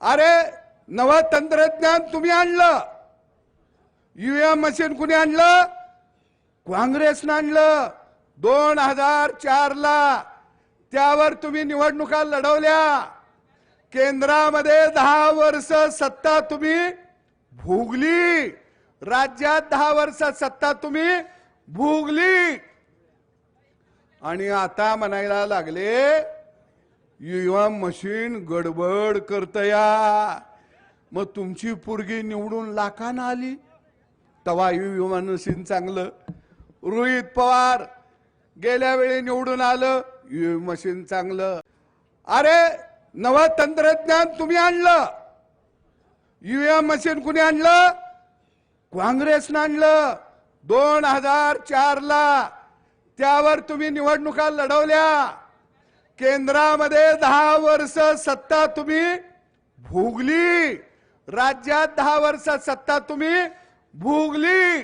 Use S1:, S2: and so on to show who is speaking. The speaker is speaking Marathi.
S1: अरे नव तंत्रज्ञान तुम्ही आणलं, ईव्हीएम मशीन कुणी आणलं? काँग्रेसनं आणलं 2004 ला। त्यावर तुम्ही निवडणुका लढवल्या, केंद्रामध्ये 10 वर्ष सत्ता तुम्ही भोगली, राज्यात 10 वर्ष सत्ता तुम्ही भोगली, आणि आता म्हणायला लागले ईव्हीएम मशीन गडबड करतया। मग तुमची पोरगी निवडून लाखानं आली तवा ईव्हीएम मशीन चांगलं, रोहित पवार गेल्या वेळी निवडून आलं ईव्हीएम मशीन चांगलं। अरे नव तंत्रज्ञान तुम्ही आणलं, ईव्हीएम मशीन कुणी आणलं? काँग्रेसनं आणलं 2004 ला। त्यावर तुम्ही निवडणुका लढवल्या, केंद्रामध्ये 10 वर्ष सत्ता तुम्ही भोगली, राज्यात 10 वर्ष सत्ता तुम्ही भोगली,